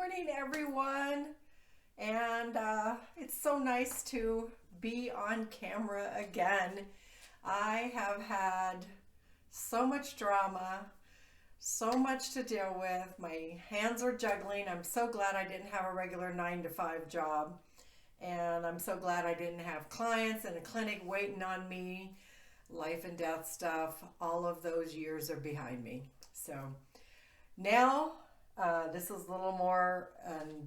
morning, everyone. And it's so nice to be on camera again. I have had so much drama, so much to deal with. My hands are juggling. I'm so glad I didn't have a regular 9 to 5 job. And I'm so glad I didn't have clients in a clinic waiting on me, life and death stuff. All of those years are behind me. So now, this is a little more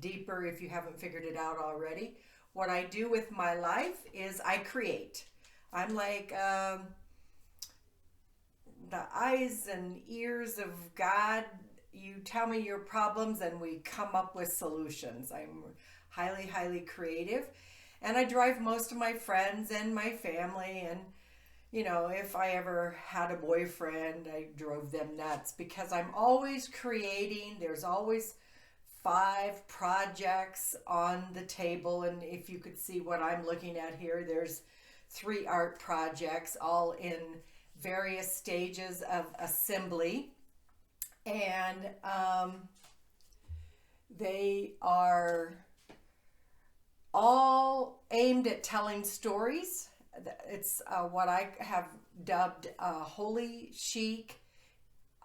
deeper if you haven't figured it out already. What I do with my life is I create. I'm like the eyes and ears of God. You tell me your problems and we come up with solutions. I'm highly, highly creative. And I drive most of my friends and my family, and if I ever had a boyfriend, I drove them nuts because I'm always creating. There's always 5 projects on the table. And if you could see what I'm looking at here, there's 3 art projects, all in various stages of assembly. And they are all aimed at telling stories. It's what I have dubbed holy, chic,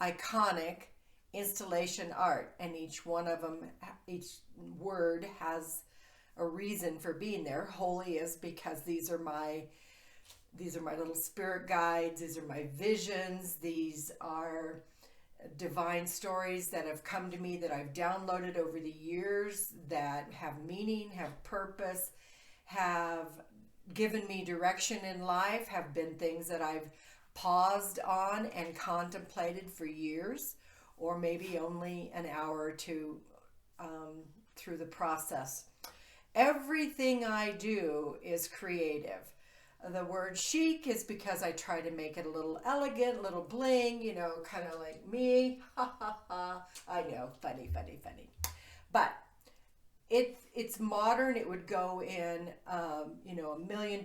iconic installation art, and each one of them, each word has a reason for being there. Holy is because these are my little spirit guides. These are my visions. These are divine stories that have come to me that I've downloaded over the years that have meaning, have purpose, have given me direction in life, have been things that I've paused on and contemplated for years, or maybe only an hour or two through the process. Everything I do is creative. The word chic is because I try to make it a little elegant, a little bling, kind of like me. Ha ha ha. I know, funny, funny, funny. But it's modern. It would go in, $1 million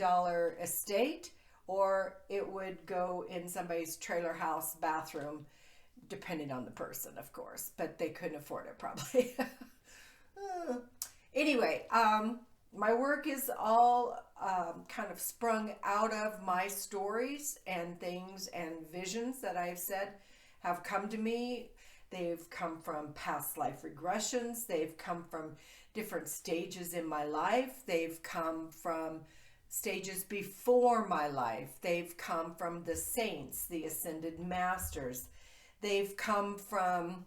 estate, or it would go in somebody's trailer house bathroom, depending on the person, of course. But they couldn't afford it, probably. Anyway, my work is all kind of sprung out of my stories and things and visions that I've said have come to me. They've come from past life regressions. They've come from different stages in my life. They've come from stages before my life. They've come from the saints, the ascended masters. They've come from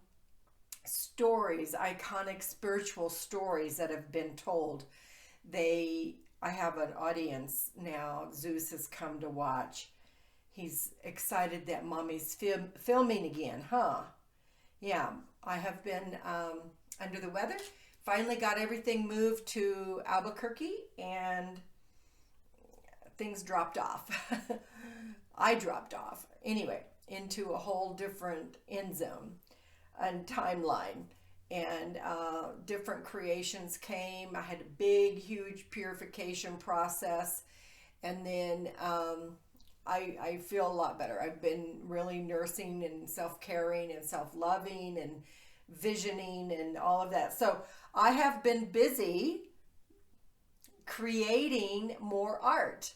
stories, iconic spiritual stories that have been told. I have an audience now. Zeus has come to watch. He's excited that mommy's filming again, huh? Yeah, I have been under the weather. Finally got everything moved to Albuquerque and things dropped off. I dropped off. Anyway, into a whole different end zone and timeline. And different creations came. I had a big, huge purification process. And then I feel a lot better. I've been really nursing and self-caring and self-loving and visioning and all of that. So I have been busy creating more art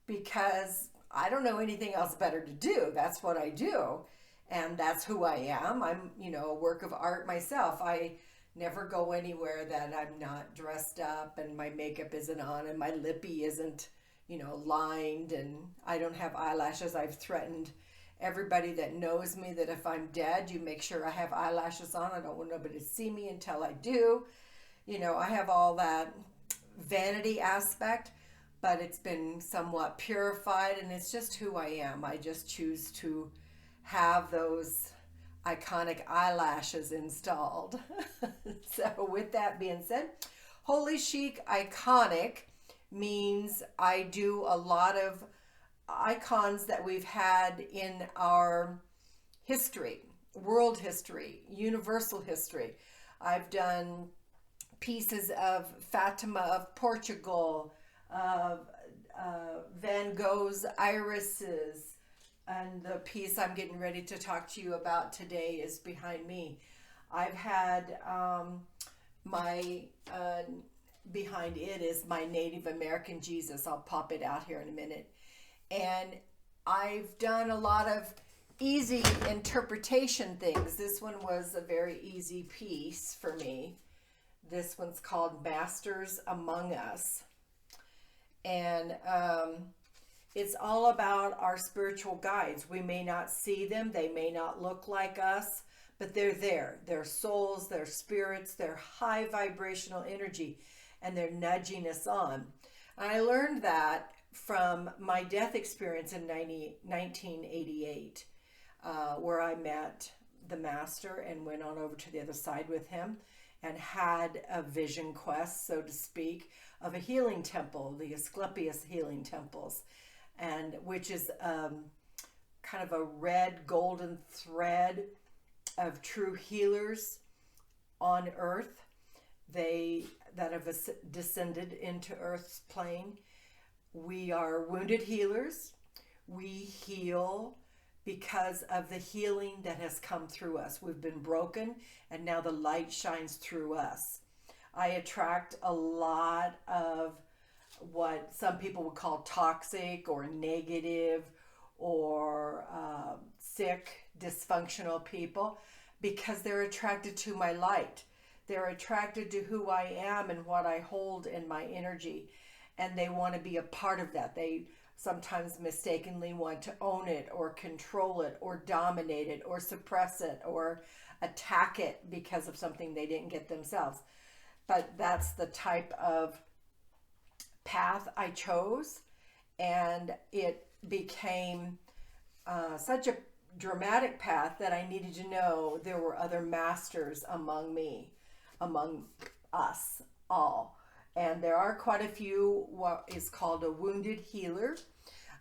because I don't know anything else better to do. That's what I do. And that's who I am. I'm, a work of art myself. I never go anywhere that I'm not dressed up and my makeup isn't on and my lippy isn't, lined, and I don't have eyelashes. I've threatened everybody that knows me that if I'm dead, you make sure I have eyelashes on. I don't want nobody to see me until I do. I have all that vanity aspect, but it's been somewhat purified, and it's just who I am. I just choose to have those iconic eyelashes installed. So with that being said, holy chic iconic means I do a lot of icons that we've had in our history, world history, universal history. I've done pieces of Fatima of Portugal, of Van Gogh's irises, and the piece I'm getting ready to talk to you about today is behind me. I've had my behind it is my Native American Jesus. I'll pop it out here in a minute. And I've done a lot of easy interpretation things. This one was a very easy piece for me. This one's called Masters Among Us. And it's all about our spiritual guides. We may not see them. They may not look like us, but they're there. They're souls, they're spirits, they're high vibrational energy, and they're nudging us on. And I learned that from my death experience in 1988, where I met the master and went on over to the other side with him and had a vision quest, so to speak, of a healing temple, the Asclepius healing temples, and which is kind of a red golden thread of true healers on earth. They that have descended into earth's plane. We are wounded healers. We heal because of the healing that has come through us. We've been broken, and now the light shines through us. I attract a lot of what some people would call toxic or negative or sick, dysfunctional people because they're attracted to my light. They're attracted to who I am and what I hold in my energy, and they want to be a part of that. They sometimes mistakenly want to own it or control it or dominate it or suppress it or attack it because of something they didn't get themselves. But that's the type of path I chose, and it became such a dramatic path that I needed to know there were other masters among us all. And there are quite a few, what is called a wounded healer.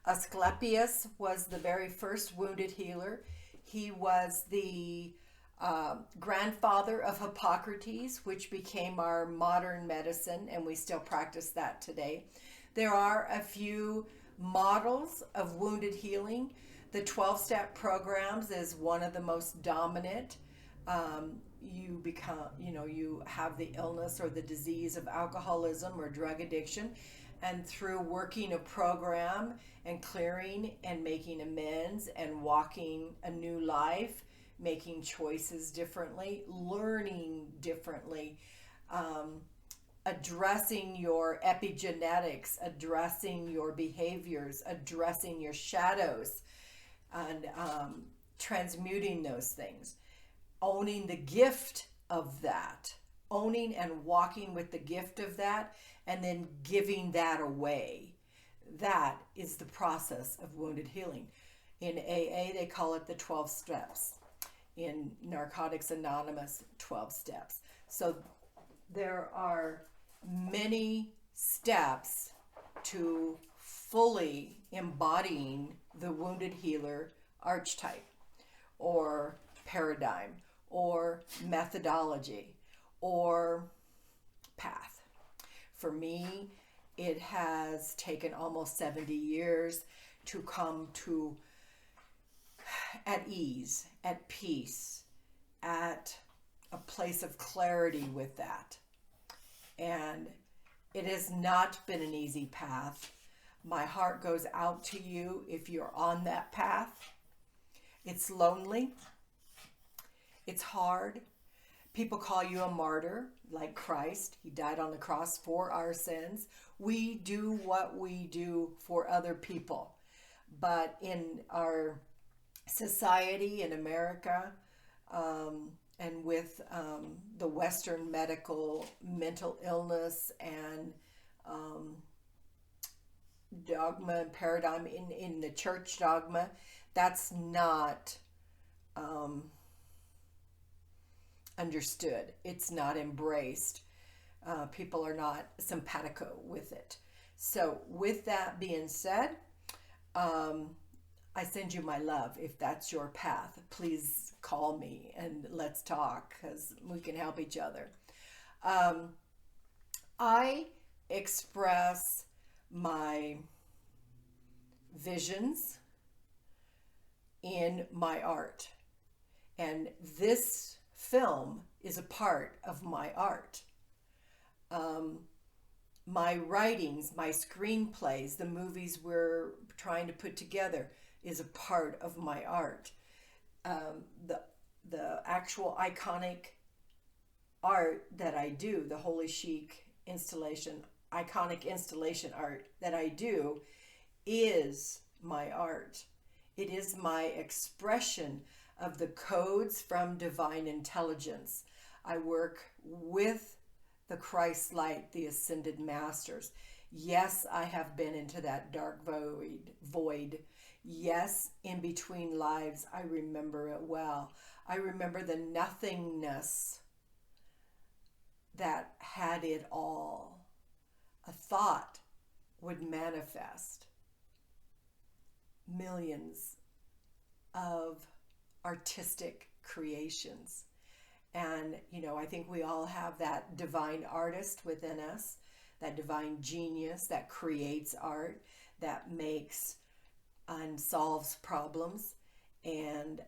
Asclepius was the very first wounded healer. He was the grandfather of Hippocrates, which became our modern medicine, and we still practice that today. There are a few models of wounded healing. The 12-step programs is one of the most dominant. You have the illness or the disease of alcoholism or drug addiction, and through working a program and clearing and making amends and walking a new life, making choices differently, learning differently, addressing your epigenetics, addressing your behaviors, addressing your shadows, and transmuting those things. Owning the gift of that, owning and walking with the gift of that, and then giving that away. That is the process of wounded healing. In AA, they call it the 12 steps. In Narcotics Anonymous, 12 steps. So there are many steps to fully embodying the wounded healer archetype or paradigm or methodology or path. For me, it has taken almost 70 years to come to at ease, at peace, at a place of clarity with that. And it has not been an easy path. My heart goes out to you if you're on that path. It's lonely. It's hard. People call you a martyr, like Christ. He died on the cross for our sins. We do what we do for other people. But in our society in America, and with the Western medical mental illness and dogma and paradigm in the church dogma, that's not understood. It's not embraced. People are not simpatico with it. So with that being said, I send you my love. If that's your path, please call me and let's talk, because we can help each other. I express my visions in my art, and this film is a part of my art. my writings, my screenplays, the movies we're trying to put together is a part of my art. The actual iconic art that I do, the Holy Chic installation, iconic installation art that I do, is my art. It is my expression of the codes from divine intelligence. I work with the Christ light, the ascended masters. Yes, I have been into that dark void. Yes, in between lives, I remember it well. I remember the nothingness that had it all. A thought would manifest millions of artistic creations. And, I think we all have that divine artist within us, that divine genius that creates art, that makes and solves problems. And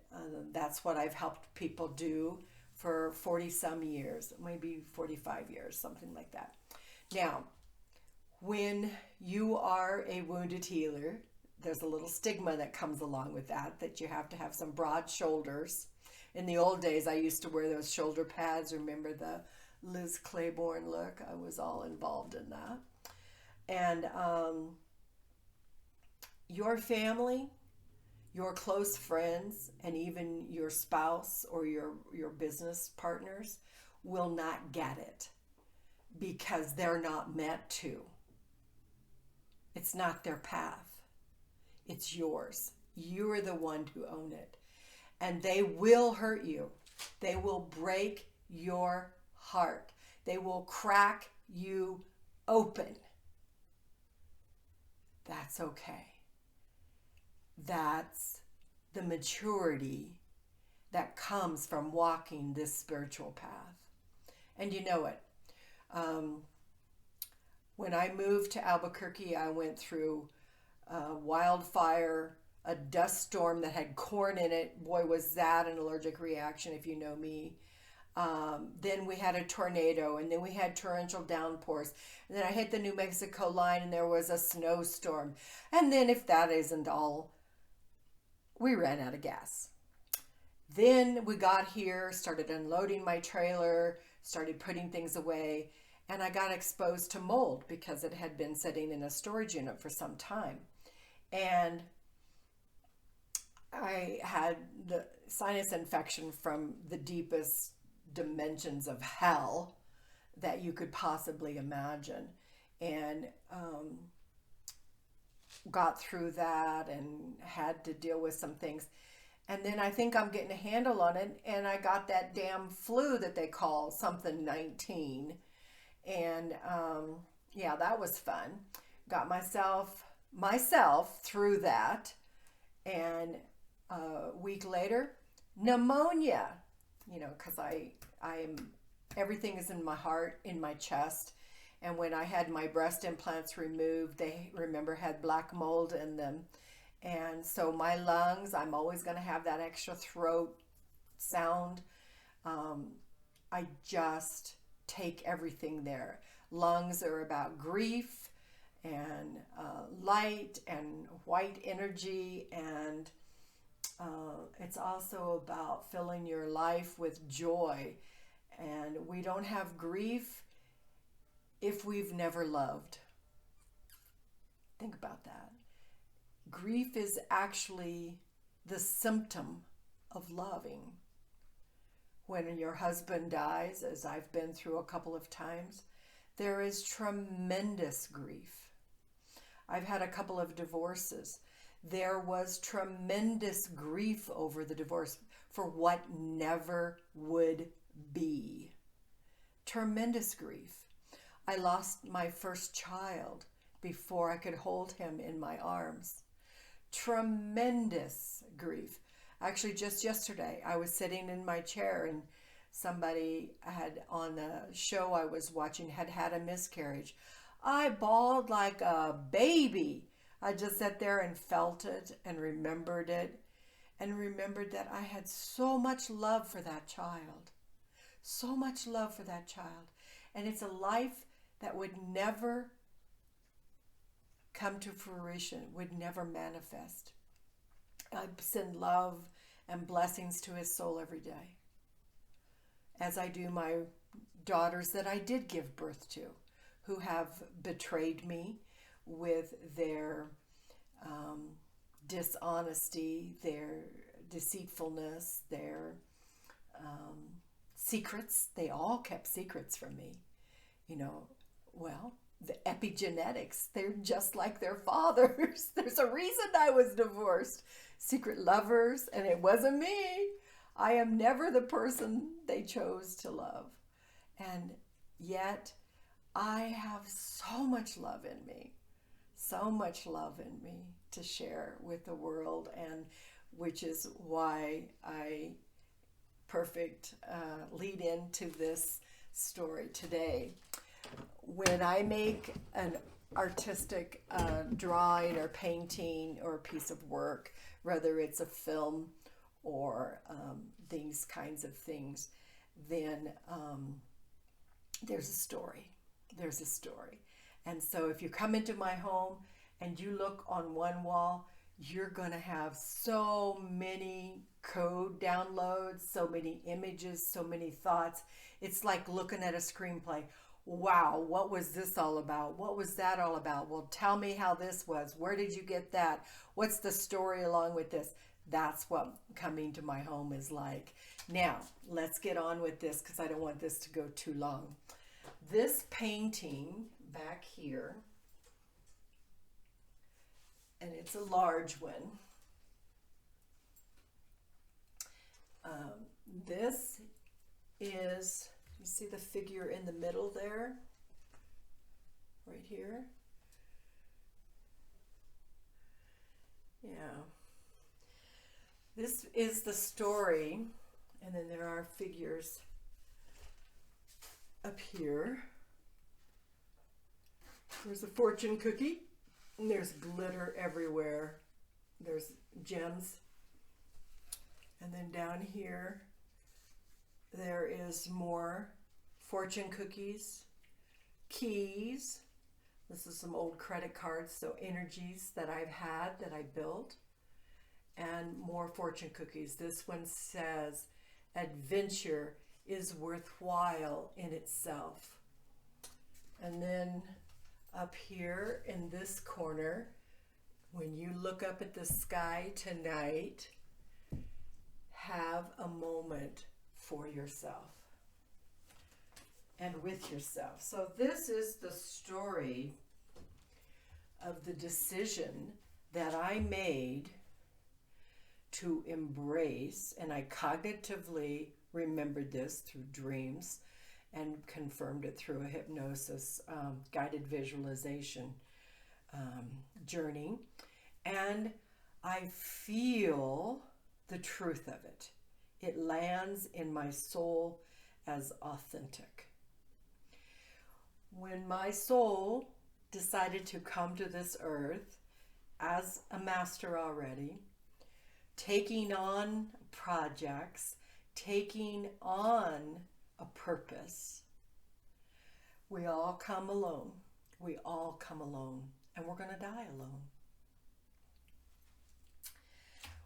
that's what I've helped people do for 40 some years, maybe 45 years, something like that. Now, when you are a wounded healer, there's a little stigma that comes along with that you have to have some broad shoulders. In the old days, I used to wear those shoulder pads. Remember the Liz Claiborne look? I was all involved in that. And your family, your close friends, and even your spouse or your business partners will not get it because they're not meant to. It's not their path. It's yours. You are the one to own it. And they will hurt you. They will break your heart. They will crack you open. That's okay. That's the maturity that comes from walking this spiritual path. And you know it. When I moved to Albuquerque, I went through wildfire, a dust storm that had corn in it. Boy, was that an allergic reaction, if you know me. Then we had a tornado, and then we had torrential downpours. And then I hit the New Mexico line, and there was a snowstorm. And then, if that isn't all, we ran out of gas. Then we got here, started unloading my trailer, started putting things away, and I got exposed to mold because it had been sitting in a storage unit for some time. And I had the sinus infection from the deepest dimensions of hell that you could possibly imagine. And got through that and had to deal with some things. And then I think I'm getting a handle on it, and I got that damn flu that they call something 19. And yeah, that was fun. Got myself through that. And a week later, pneumonia, because I am, everything is in my heart, in my chest. And when I had my breast implants removed, they, remember, had black mold in them. And so my lungs, I'm always going to have that extra throat sound. I just take everything there. Lungs are about grief and light and white energy, and it's also about filling your life with joy. And we don't have grief if we've never loved. Think about that. Grief is actually the symptom of loving. When your husband dies, as I've been through a couple of times, there is tremendous grief. I've had a couple of divorces. There was tremendous grief over the divorce for what never would be. Tremendous grief. I lost my first child before I could hold him in my arms. Tremendous grief. Actually, just yesterday, I was sitting in my chair and somebody had, on a show I was watching, had a miscarriage. I bawled like a baby. I just sat there and felt it and remembered that I had so much love for that child. So much love for that child. And it's a life that would never come to fruition, would never manifest. I send love and blessings to his soul every day, as I do my daughters that I did give birth to, who have betrayed me with their dishonesty, their deceitfulness, their secrets. They all kept secrets from me. You know, well, the epigenetics, they're just like their fathers. There's a reason I was divorced. Secret lovers, and it wasn't me. I am never the person they chose to love. And yet, I have so much love in me, so much love in me to share with the world, and which is why I lead into this story today. When I make an artistic drawing or painting or a piece of work, whether it's a film or these kinds of things, then there's a story. There's a story. And so if you come into my home and you look on one wall, you're going to have so many code downloads, so many images, so many thoughts. It's like looking at a screenplay. Wow, what was this all about? What was that all about? Well, tell me how this was. Where did you get that? What's the story along with this? That's what coming to my home is like. Now, let's get on with this because I don't want this to go too long. This painting back here, and it's a large one. This is, you see the figure in the middle there? Right here? Yeah. This is the story, and then there are figures up here. There's a fortune cookie, and there's glitter everywhere. There's gems. And then down here, there is more fortune cookies, keys. This is some old credit cards, so energies that I've had that I built. And more fortune cookies. This one says, adventure is worthwhile in itself. And then up here in this corner, when you look up at the sky tonight, have a moment for yourself and with yourself. So this is the story of the decision that I made to embrace, and I cognitively remembered this through dreams and confirmed it through a hypnosis guided visualization journey. And I feel the truth of it. It lands in my soul as authentic. When my soul decided to come to this earth as a master already, taking on projects, taking on a purpose, we all come alone. We all come alone, and we're going to die alone.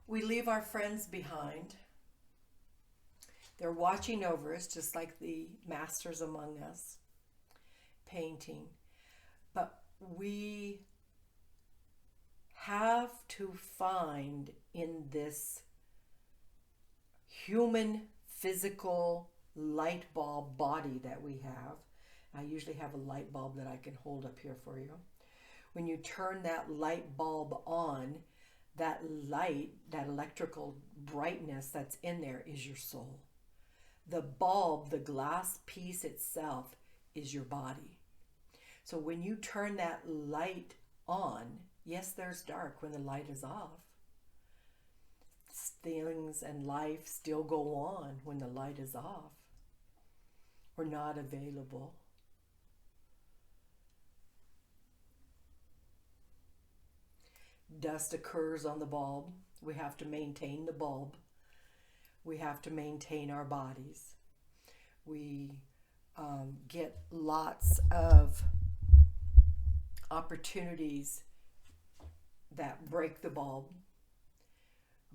We leave our friends behind. They're watching over us, just like the masters among us, painting. But we have to find in this human physical light bulb body that we have. I usually have a light bulb that I can hold up here for you. When you turn that light bulb on, that light, that electrical brightness that's in there is your soul. The bulb, the glass piece itself, is your body. So when you turn that light on, yes, there's dark when the light is off. Things and life still go on when the light is off or not available. Dust occurs on the bulb. We have to maintain the bulb. We have to maintain our bodies. We get lots of opportunities that break the bulb,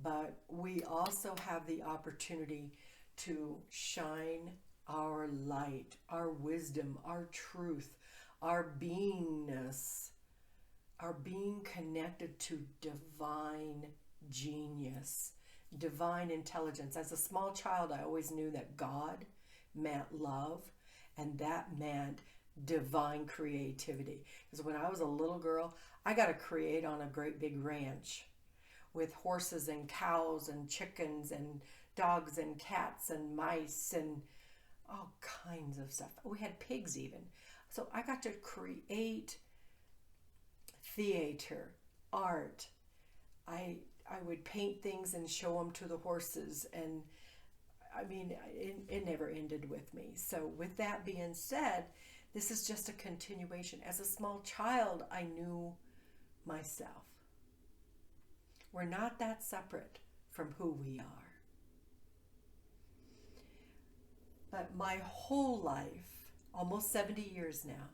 but we also have the opportunity to shine our light, our wisdom, our truth, our beingness, our being connected to divine genius, divine intelligence. As a small child, I always knew that God meant love, and that meant divine creativity. Because when I was a little girl, I got to create on a great big ranch with horses and cows and chickens and dogs and cats and mice and all kinds of stuff. We had pigs even. So I got to create theater, art. I would paint things and show them to the horses, and I mean, it never ended with me. So with that being said, this is just a continuation. As a small child, I knew myself. We're not that separate from who we are. But my whole life, almost 70 years now,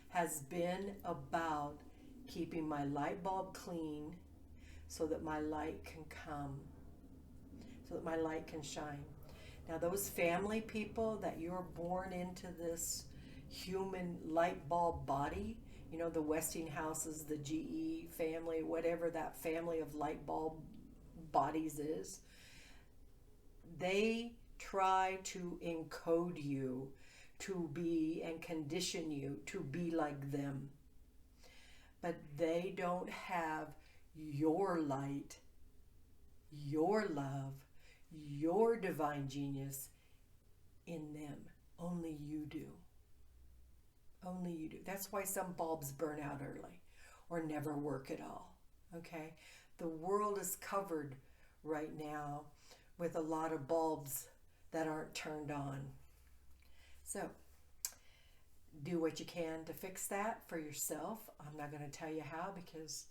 has been about keeping my light bulb clean so that my light can come, so that my light can shine. Now, those family people that you're born into this human light bulb body, you know, the Westinghouses, the GE family, whatever that family of light bulb bodies is, they try to encode you to be and condition you to be like them. But they don't have your light, your love, your divine genius in them. Only you do. Only you do. That's why some bulbs burn out early or never work at all. Okay? The world is covered right now with a lot of bulbs that aren't turned on. So, do what you can to fix that for yourself. I'm not going to tell you how because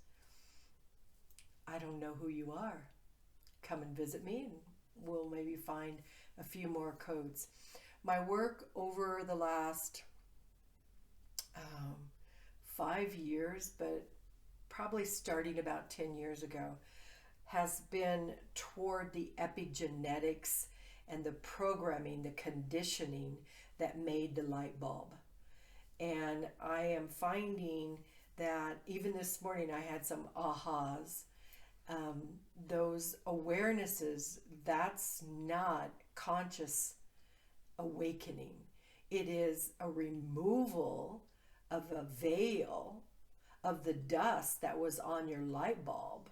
I don't know who you are. Come and visit me and we'll maybe find a few more codes. My work over the last 5 years, but probably starting about 10 years ago, has been toward the epigenetics and the programming, the conditioning that made the light bulb. And I am finding that even this morning I had some ahas. Those awarenesses, that's not conscious awakening. It is a removal of a veil of the dust that was on your light bulb,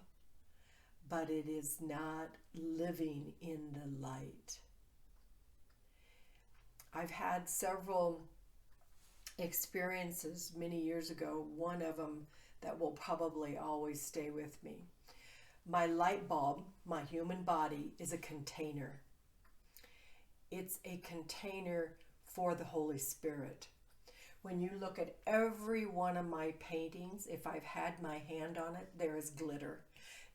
but it is not living in the light. I've had several experiences many years ago, one of them that will probably always stay with me. My light bulb, my human body, is a container. It's a container for the Holy Spirit. When you look at every one of my paintings, if I've had my hand on it, there is glitter.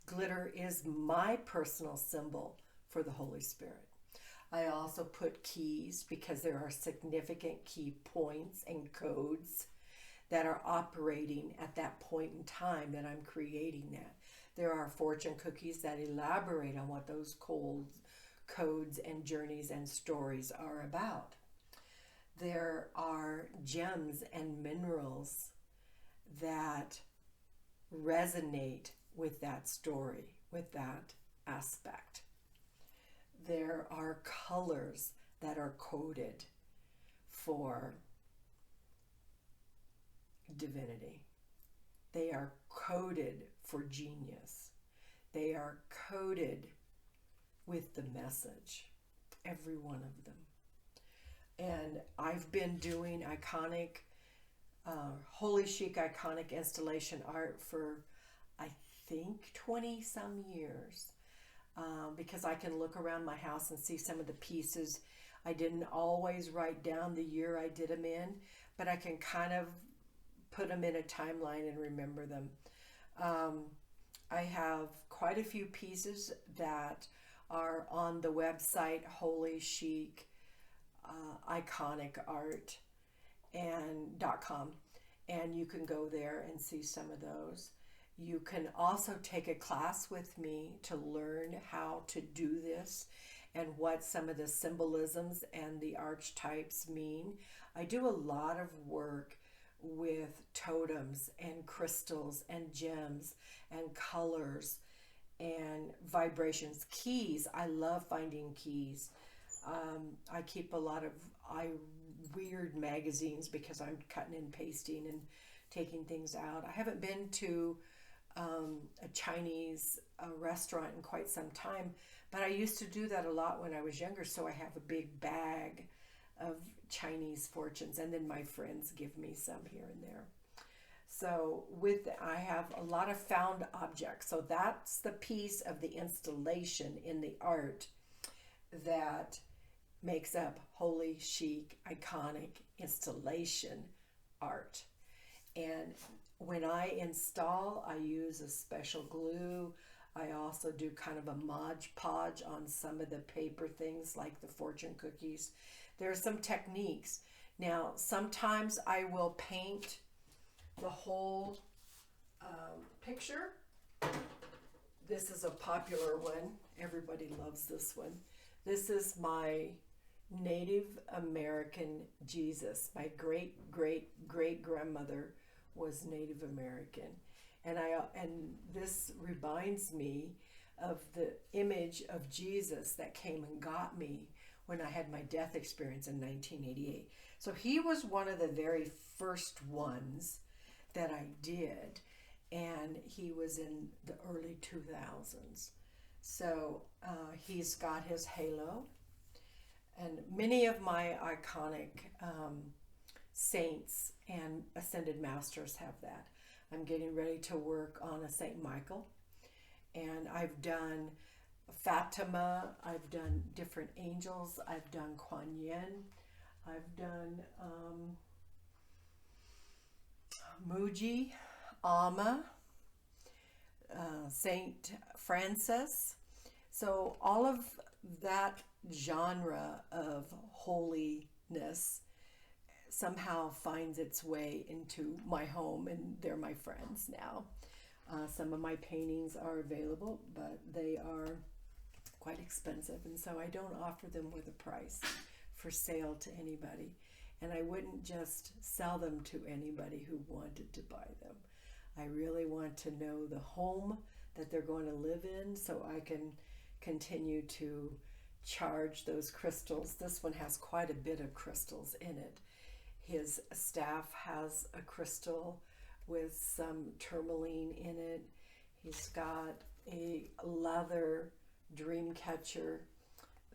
Glitter is my personal symbol for the Holy Spirit. I also put keys because there are significant key points and codes that are operating at that point in time that I'm creating that. There are fortune cookies that elaborate on what those codes and journeys and stories are about. There are gems and minerals that resonate with that story, with that aspect. There are colors that are coded for divinity. They are coded for genius. They are coded with the message, every one of them. And I've been doing iconic, holy chic iconic installation art for, I think, 20 some years. Because I can look around my house and see some of the pieces. I didn't always write down the year I did them in, but I can kind of put them in a timeline and remember them. I have quite a few pieces that are on the website Holy Chic iconic art and .com, and you can go there and see some of those. You can also take a class with me to learn how to do this and what some of the symbolisms and the archetypes mean. I do a lot of work with totems and crystals and gems and colors and vibrations. Keys, I love finding keys. I keep a lot of weird magazines because I'm cutting and pasting and taking things out. I haven't been to a Chinese restaurant in quite some time, but I used to do that a lot when I was younger, so I have a big bag of Chinese fortunes, and then my friends give me some here and there. So I have a lot of found objects. So that's the piece of the installation in the art that makes up holy, chic, iconic installation art. And when I install, I use a special glue. I also do kind of a Mod Podge on some of the paper things like the fortune cookies. There are some techniques. Now, sometimes I will paint the whole picture. This is a popular one. Everybody loves this one. This is my Native American Jesus. My great grandmother was Native American, and this reminds me of the image of Jesus that came and got me when I had my death experience in 1988. So he was one of the very first ones that I did, and he was in the early 2000s. So he's got his halo, and many of my iconic saints and ascended masters have that. I'm getting ready to work on a Saint Michael, and I've done Fatima, I've done different angels, I've done Kuan Yin, I've done Muji, Amma, Saint Francis. So all of that genre of holiness somehow finds its way into my home, and they're my friends now. Some of my paintings are available, but they are quite expensive, and so I don't offer them with a price for sale to anybody. And I wouldn't just sell them to anybody who wanted to buy them. I really want to know the home that they're going to live in so I can continue to charge those crystals. This one has quite a bit of crystals in it. His staff has a crystal with some tourmaline in it. He's got a leather dream catcher.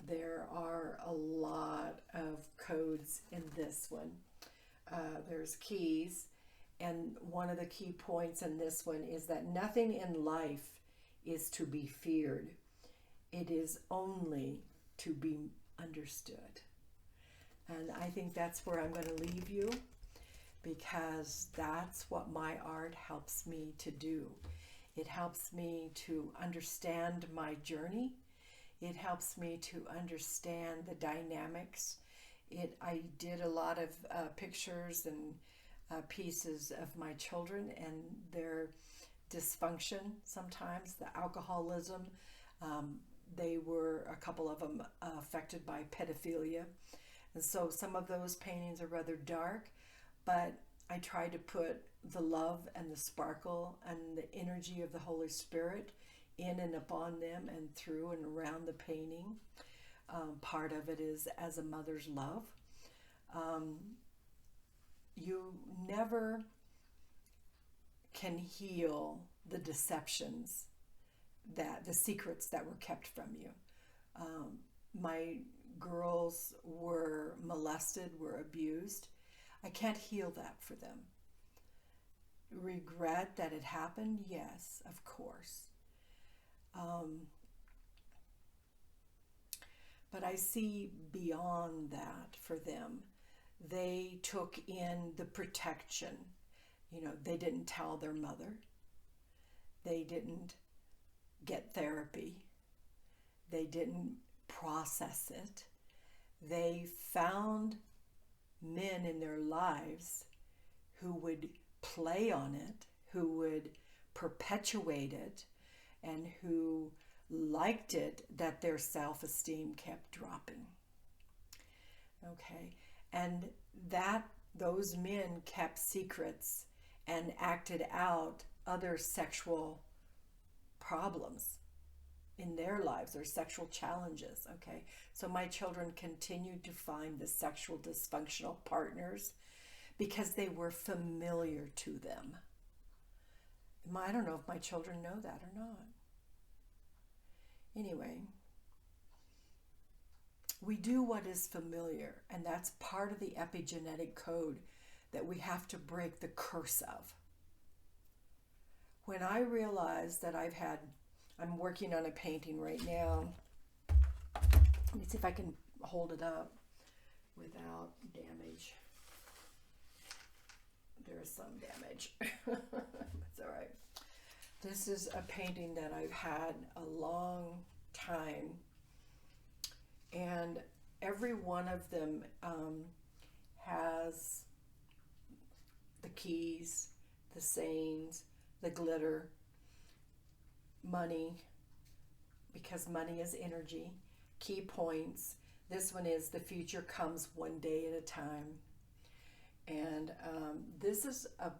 There are a lot of codes in this one. There's keys, and one of the key points in this one is that nothing in life is to be feared. It is only to be understood. And I think that's where I'm going to leave you, because that's what my art helps me to do. It helps me to understand my journey. It helps me to understand the dynamics. I did a lot of pictures and pieces of my children and their dysfunction sometimes, the alcoholism. A couple of them affected by pedophilia. And so some of those paintings are rather dark, but I try to put the love and the sparkle and the energy of the Holy Spirit in and upon them and through and around the painting. Part of it is as a mother's love. You never can heal the deceptions, the secrets that were kept from you. My girls were molested, were abused. I can't heal that for them. Regret that it happened? Yes, of course. But I see beyond that for them. They took in the protection. They didn't tell their mother. They didn't get therapy. They didn't process it. they found men in their lives who would play on it, who would perpetuate it, and who liked it that their self-esteem kept dropping. Okay, and that those men kept secrets and acted out other sexual problems in their lives or sexual challenges. Okay, so my children continued to find the sexual dysfunctional partners because they were familiar to them. I don't know if my children know that or not. Anyway, we do what is familiar, and that's part of the epigenetic code that we have to break the curse of. When I realized that I'm working on a painting right now. Let me see if I can hold it up without damage. There is some damage. It's all right. This is a painting that I've had a long time, and every one of them has the keys, the sayings, the glitter, money, because money is energy, key points. This one is the future comes one day at a time. And this is a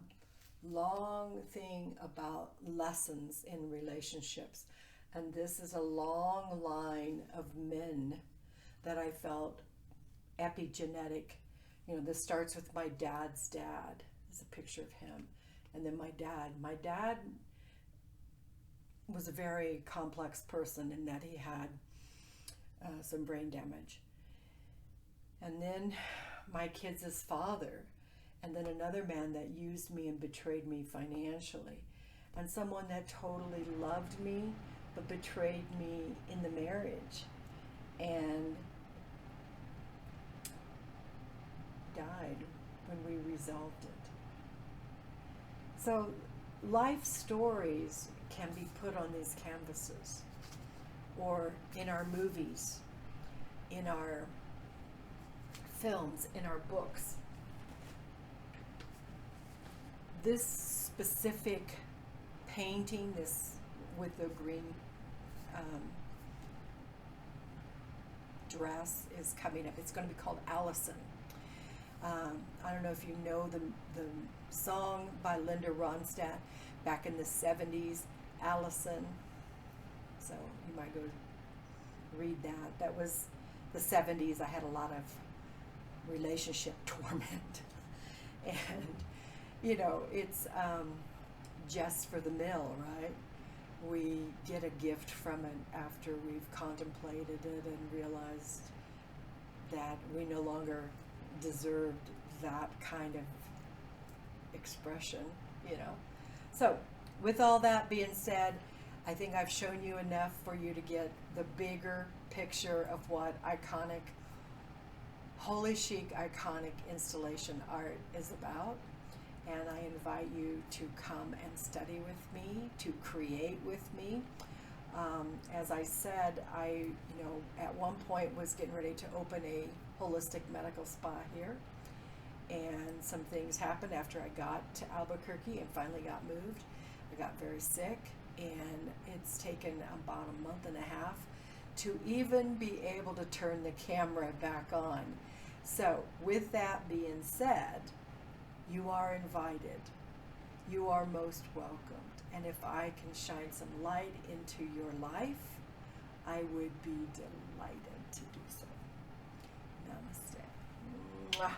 long thing about lessons in relationships. And this is a long line of men that I felt epigenetic. You know, this starts with my dad's dad. There's a picture of him. And then my dad. My dad was a very complex person in that he had some brain damage. And then my kids' father, and then another man that used me and betrayed me financially, and someone that totally loved me but betrayed me in the marriage and died when we resolved it. So life stories can be put on these canvases, or in our movies, in our films, in our books. This specific painting, this with the green dress, is coming up. It's going to be called Allison. I don't know if you know the song by Linda Ronstadt back in the 70s, Allison. So you might go read that. That was the 70s. I had a lot of relationship torment. And, you know, it's just for the mill, right? We get a gift from it after we've contemplated it and realized that we no longer deserved that kind of expression, you know. So with all that being said, I think I've shown you enough for you to get the bigger picture of what iconic, Holy Chic iconic installation art is about. And I invite you to come and study with me, to create with me. As I said, I, at one point was getting ready to open a holistic medical spa here. And some things happened after I got to Albuquerque and finally got moved. I got very sick, and it's taken about a month and a half to even be able to turn the camera back on. So with that being said, you are invited. You are most welcomed. And if I can shine some light into your life, I would be delighted to do so. Namaste. Mwah.